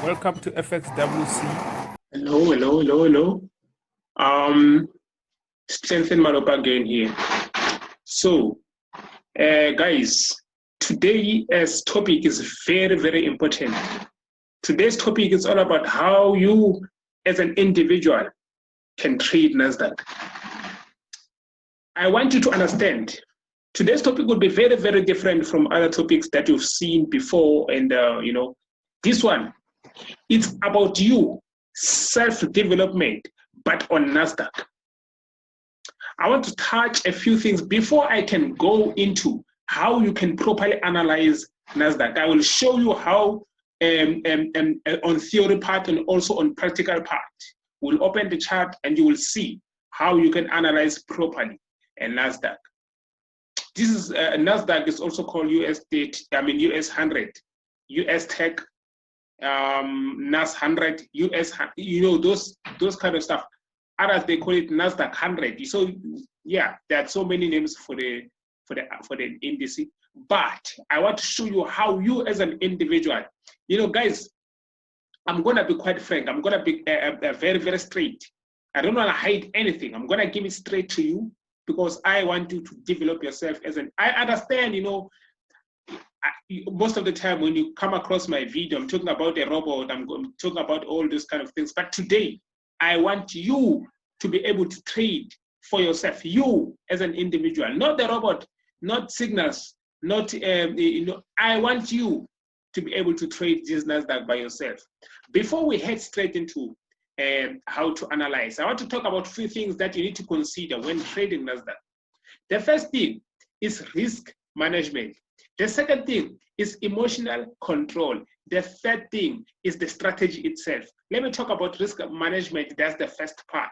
Welcome to FXWC. Hello. Strengthen Malopa again here. So, guys, today's topic is very important. Today's topic is all about how you, as an individual, can trade Nasdaq. I want you to understand. Today's topic will be very different from other topics that you've seen before, and this one, it's about you, self-development, but on Nasdaq. I want to touch a few things before I can go into how you can properly analyze Nasdaq. I will show you how on theory part and also on practical part. We'll open the chart and you will see how you can analyze properly a Nasdaq. This is Nasdaq is also called US 100, US Tech, NAS100, US, those kind of stuff. Others they call it NASDAQ 100. So yeah, there are so many names for the index. But I want to show you how you as an individual, guys, I'm gonna be quite frank. I'm gonna be very straight. I don't want to hide anything. I'm gonna give it straight to you because I want you to develop yourself as an. I understand, most of the time when you come across my video, I'm talking about a robot. I'm talking about all those kind of things. But today, I want you to be able to trade for yourself, you as an individual, not the robot, not signals, not, I want you to be able to trade this Nasdaq by yourself. Before we head straight into how to analyze, I want to talk about a few things that you need to consider when trading Nasdaq. The first thing is risk management. The second thing is emotional control. The third thing is the strategy itself. Let me talk about risk management. That's the first part.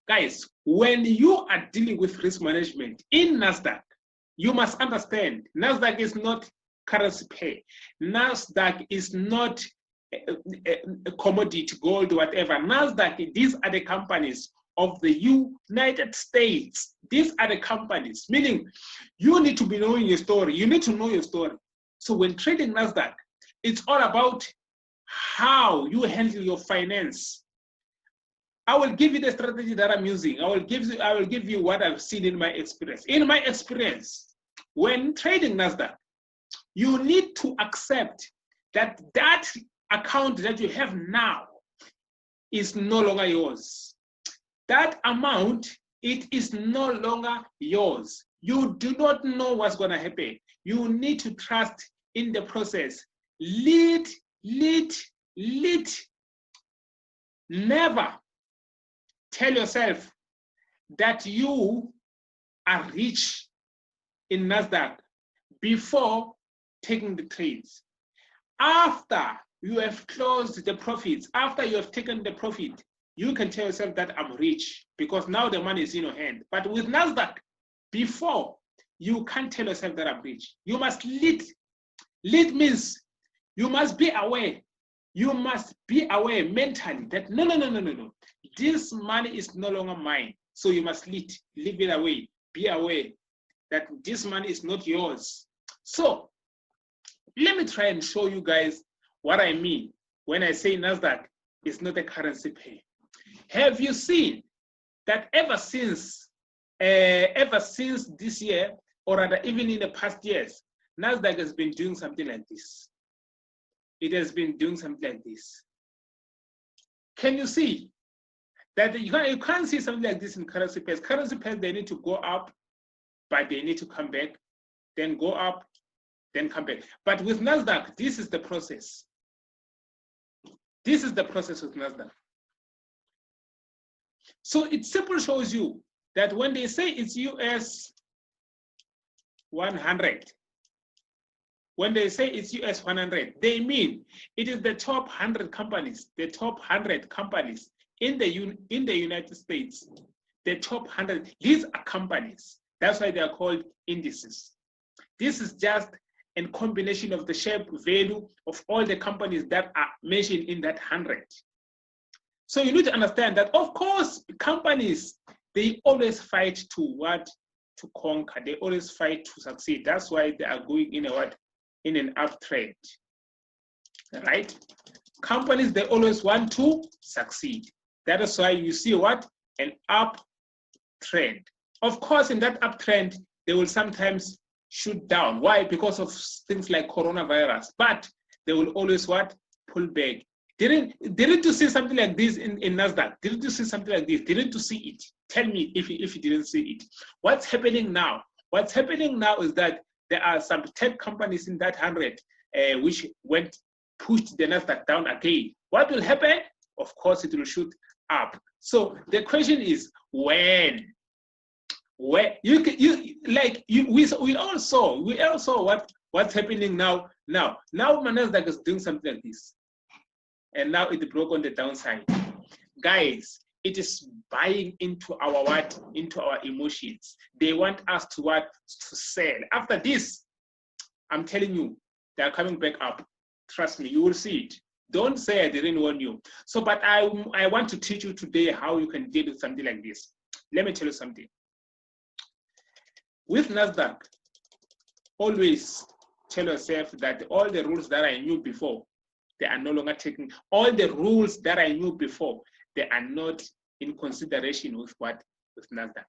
Guys, when you are dealing with risk management in Nasdaq, you must understand Nasdaq is not currency pair. Nasdaq is not a commodity, gold, whatever. Nasdaq, these are the companies of the United States. These are the companies, meaning you need to be knowing your story. You need to know your story. So when trading Nasdaq, it's all about how you handle your finance. I will give you the strategy that I'm using. I will give you what I've seen in my experience. In my experience, when trading Nasdaq, you need to accept that that account that you have now is no longer yours. That amount, it is no longer yours. You do not know what's going to happen. You need to trust in the process. Lead. Never tell yourself that you are rich in Nasdaq before taking the trades. After you have closed the profits, after you have taken the profit, you can tell yourself that I'm rich because now the money is in your hand. But with Nasdaq, before, you can't tell yourself that I'm rich. You must lead. Lead means you must be aware. You must be aware mentally that no. This money is no longer mine. So you must lead it away. Be aware that this money is not yours. So let me try and show you guys what I mean when I say Nasdaq is not a currency pair. Have you seen that ever since this year, or rather even in the past years, Nasdaq has been doing something like this? It has been doing something like this. Can you see that you can't see something like this in currency pairs? Currency pairs, they need to go up, but they need to come back, then go up, then come back. But with Nasdaq, this is the process. This is the process with Nasdaq. So it simply shows you that when they say it's US 100, when they say it's US 100, they mean it is the top 100 companies, the top 100 companies in the United States, the top 100. These are companies. That's why they are called indices. This is just a combination of the share value of all the companies that are mentioned in that 100. So you need to understand that, of course, companies, they always fight to conquer. They always fight to succeed. That's why they are going in an uptrend. right? Companies, they always want to succeed. That is why you see what? An uptrend. Of course, in that uptrend, they will sometimes shoot down. Why? Because of things like coronavirus. But they will always what? Pull back. Didn't you see something like this in Nasdaq? Didn't you see something like this? Didn't you see it? Tell me if you didn't see it. What's happening now? What's happening now is that there are some tech companies in that 100 which pushed the Nasdaq down again. What will happen? Of course, it will shoot up. So the question is when? Where we all saw what's happening now. Now Nasdaq is doing something like this, and now it broke on the downside. Guys, it is buying into our what? Into our emotions. They want us to what? To sell. After this, I'm telling you, they are coming back up. Trust me, you will see it. Don't say I didn't warn you. So, but I want to teach you today how you can deal with something like this. Let me tell you something. With Nasdaq, always tell yourself that all the rules that I knew before, they are no longer taking. All the rules that I knew before, they are not in consideration with what? With Nasdaq.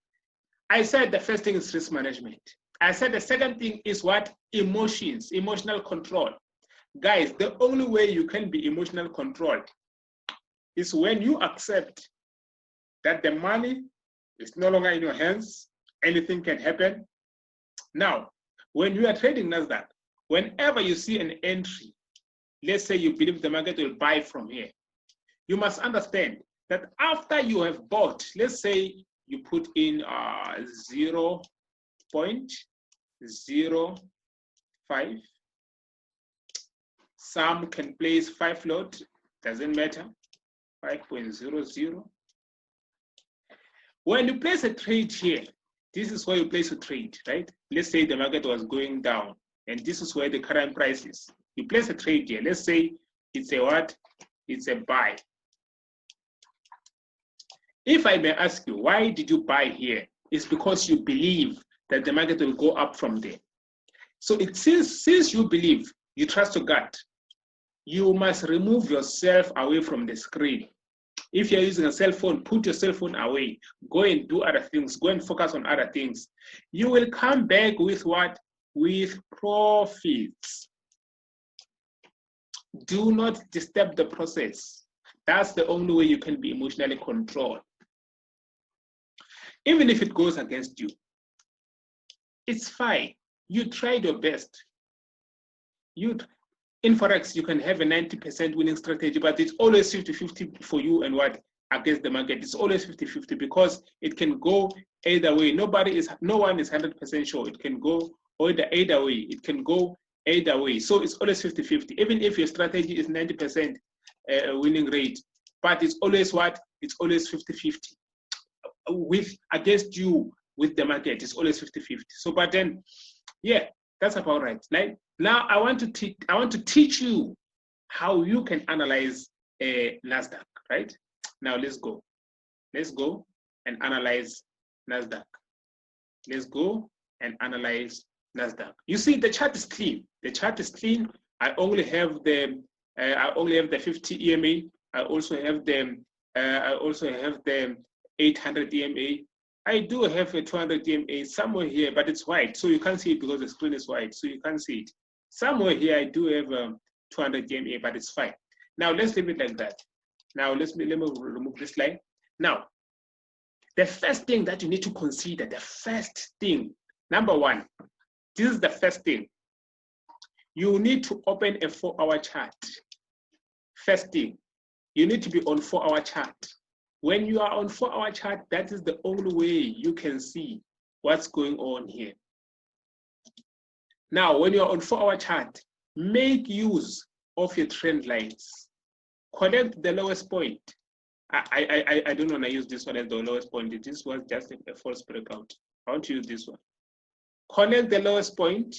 I said the first thing is risk management. I said the second thing is what? Emotions, emotional control. Guys, the only way you can be emotional controlled is when you accept that the money is no longer in your hands, anything can happen. Now, when you are trading Nasdaq, whenever you see an entry, let's say you believe the market will buy from here, you must understand that after you have bought, let's say you put in 0.05, some can place 5 lot, doesn't matter, 5.00. When you place a trade here, this is where you place a trade, right? Let's say the market was going down, and this is where the current price is. You place a trade here. Let's say it's a what? It's a buy. If I may ask you, why did you buy here? It's because you believe that the market will go up from there. So since you believe, you trust your gut, you must remove yourself away from the screen. If you're using a cell phone, put your cell phone away. Go and do other things. Go and focus on other things. You will come back with what? With profits. Do not disturb the process. That's the only way you can be emotionally controlled. Even if it goes against you, it's fine. You tried your best. In Forex, you can have a 90% winning strategy, but it's always 50-50 for you and what? Against the market. It's always 50-50 because it can go either way. No one is 100% sure. It can go either way. It can go either way. So it's always 50-50. Even if your strategy is 90% winning rate, but it's always what? It's always 50-50. Against you with the market, it's always 50-50. So, but then, yeah, that's about right. Like now, I want to teach you how you can analyze Nasdaq. Right now, let's go and analyze Nasdaq. Let's go and analyze Nasdaq. You see, the chart is clean. The chart is clean. I only have the 50 EMA. I also have the 800 EMA. I do have a 200 EMA somewhere here, but it's white, so you can't see it because the screen is white, so you can't see it. Somewhere here, I do have 200 EMA, but it's fine. Now, let's leave it like that. Now, let me remove this line. Now, the first thing that you need to consider, the first thing, number one, this is the first thing. You need to open a 4-hour chart. First thing, you need to be on 4-hour chart. When you are on 4-hour chart, that is the only way you can see what's going on here. Now, when you're on 4-hour chart, make use of your trend lines. Connect the lowest point. I don't want to use this one as the lowest point. This was just a false breakout. I want to use this one. Connect the lowest point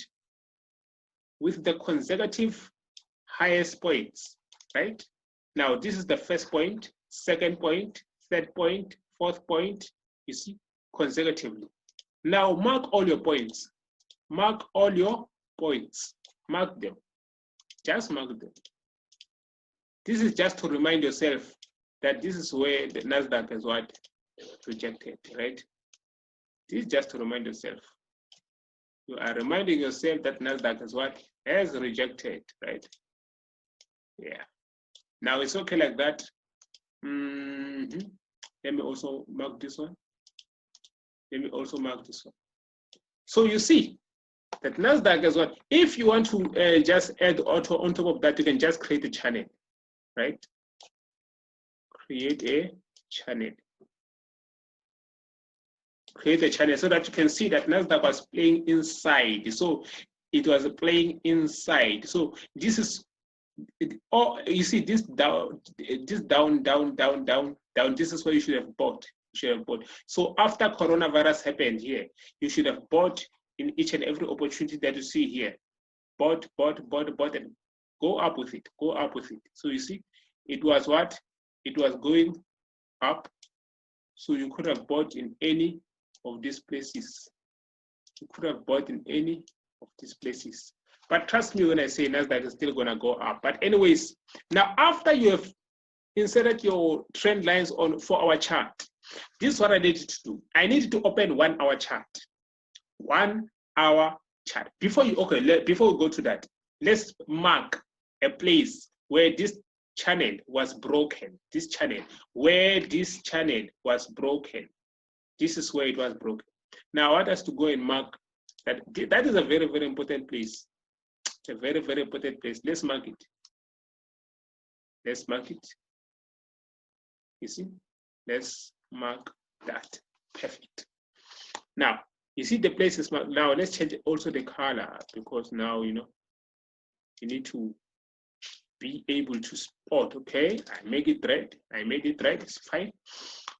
with the consecutive highest points, right? Now, this is the first point, second point, third point, fourth point, you see, consecutively. Now, mark all your points. Mark all your points. Mark them. Just mark them. This is just to remind yourself that this is where the Nasdaq is what? Rejected, right? This is just to remind yourself. You are reminding yourself that Nasdaq is what? Has rejected, right? Yeah. Now it's okay like that. Let me also mark this one. Let me also mark this one. So you see that Nasdaq is what? If you want to just add auto on top of that, you can just create a channel, right? Create a channel. Create a channel so that you can see that Nasdaq was playing inside. So it was playing inside. So this is, you see this down, down. This is where you should have bought. So after coronavirus happened here, you should have bought in each and every opportunity that you see here. Bought, and go up with it. Go up with it. So you see, it was what? It was going up. So you could have bought in any of these places. You could have bought in any of these places. But trust me when I say Nasdaq is still gonna go up. But anyways, now after you have inserted your trend lines on 4-hour chart, this is what I needed to do. I needed to open 1-hour chart. 1-hour chart. Before we go to that, let's mark a place where this channel was broken. This channel, where this channel was broken. This is where it was broken. Now I want us to go and mark that. That is a very, very important place. It's a very, very important place. Let's mark it. Let's mark it. You see? Let's mark that. Perfect. Now, you see the place is marked. Now let's change also the color, because now, you know, you need to be able to spot. Okay, I make it red. I made it red. It's fine.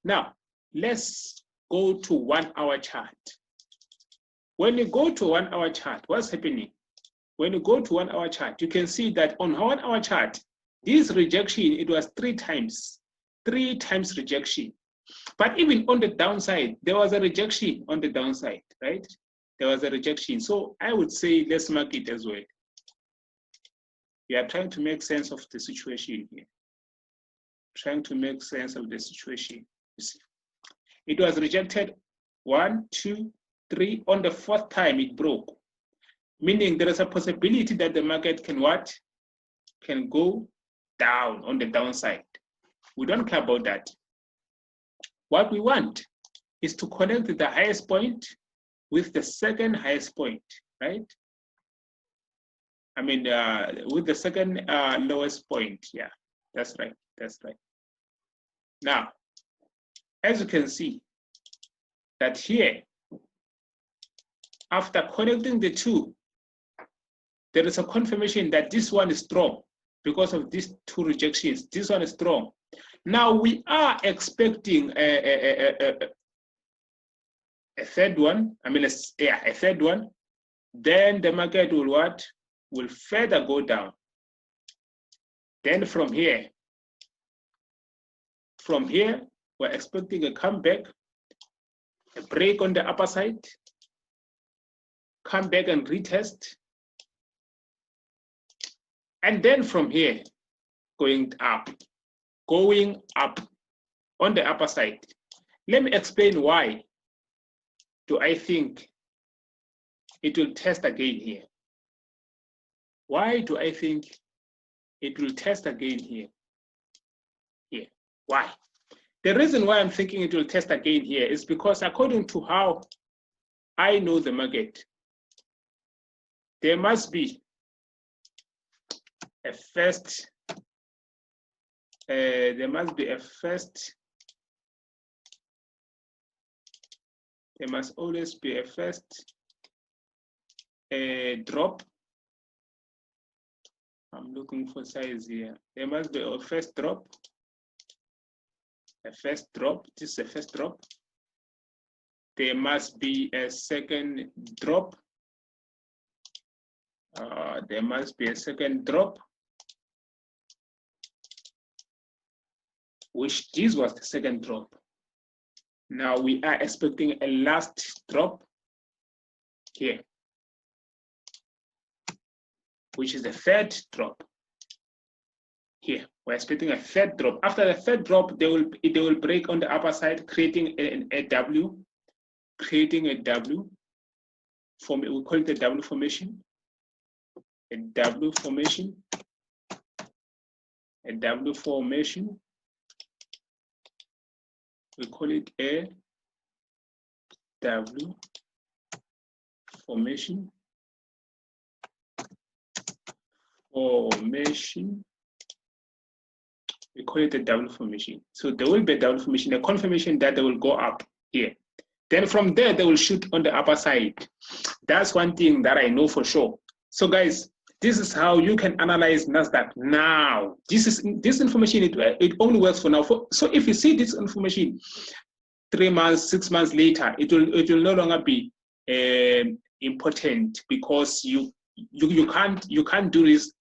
Now, let's go to 1-hour chart. When you go to 1-hour chart, what's happening? When you go to 1-hour chart, you can see that on 1-hour chart, this rejection, it was 3 times rejection. But even on the downside, there was a rejection on the downside, right? There was a rejection. So I would say let's mark it as well. We are trying to make sense of the situation here. Trying to make sense of the situation. You see, it was rejected 1, 2, 3. On the 4th time, it broke. Meaning there is a possibility that the market can what? Can go down on the downside. We don't care about that. What we want is to connect the highest point with the second highest point, right? I mean, with the second lowest point. Yeah, that's right. That's right. Now, as you can see, that here, after connecting the two, there is a confirmation that this one is strong because of these 2 rejections. This one is strong. Now we are expecting a third one. I mean, a third one. Then the market will what? Will further go down. Then from here, we're expecting a comeback, a break on the upper side, come back and retest. And then from here, going up on the upper side. Let me explain why do I think it will test again here. Why do I think it will test again here? Here, why? The reason why I'm thinking it will test again here is because according to how I know the market, there must be a first, there must always be a first drop. I'm looking for size here. There must be a first drop. A first drop. This is a first drop. There must be a second drop. There must be a second drop, which this was the second drop. Now we are expecting a last drop here, which is the third drop here We're expecting a third drop. After the third drop, they will break on the upper side, creating a W, creating a W. We call it a W formation. A W formation. A W formation. We call it a W formation. We call it a double formation. So there will be a double formation, a confirmation that they will go up here. Then from there, they will shoot on the upper side. That's one thing that I know for sure. So guys, this is how you can analyze NASDAQ now. This information, it only works for now. So if you see this information 3 months, 6 months later, it will no longer be important, because you can't do this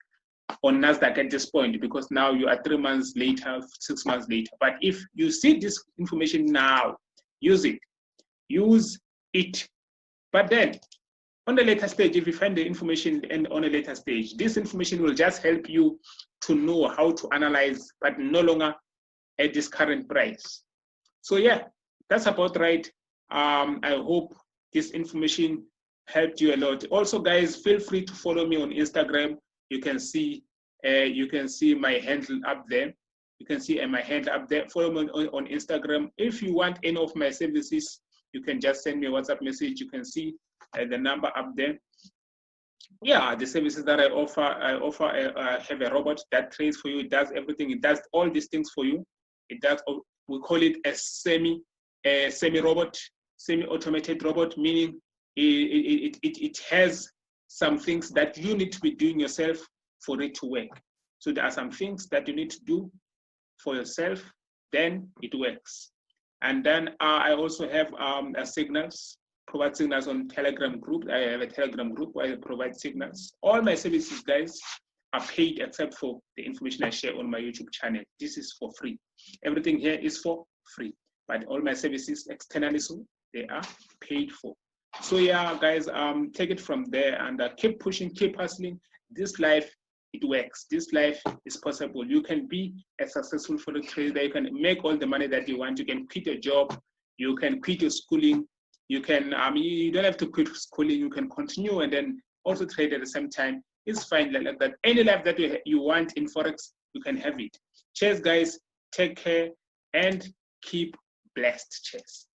on NASDAQ at this point, because now you are 3 months later, 6 months later. But if you see this information now, use it. But then on the later stage, if you find the information and on a later stage, this information will just help you to know how to analyze, but no longer at this current price. So yeah, that's about right. I hope this information helped you a lot. Also, guys, feel free to follow me on Instagram. You can see my handle up there. You can see my handle up there. Follow me on Instagram. If you want any of my services, you can just send me a WhatsApp message. You can see the number up there. Yeah, the services that I offer, I have a robot that trades for you. It does everything. It does all these things for you. It does. We call it a semi-robot, semi-automated robot, meaning it has some things that you need to be doing yourself for it to work. So there are some things that you need to do for yourself, then it works. And then I also have provide signals on Telegram group. I have a Telegram group where I provide signals. All my services, guys, are paid except for the information I share on my YouTube channel. This is for free. Everything here is for free, but all my services externally, so they are paid for. So yeah, guys, take it from there and keep pushing, keep hustling. This life, it works. This life is possible. You can be a successful forex trader. You can make all the money that you want. You can quit your job. You can quit your schooling. You can, you don't have to quit schooling. You can continue and then also trade at the same time. It's fine like that. Any life that you want in forex, you can have it. Cheers, guys. Take care and keep blessed. Cheers.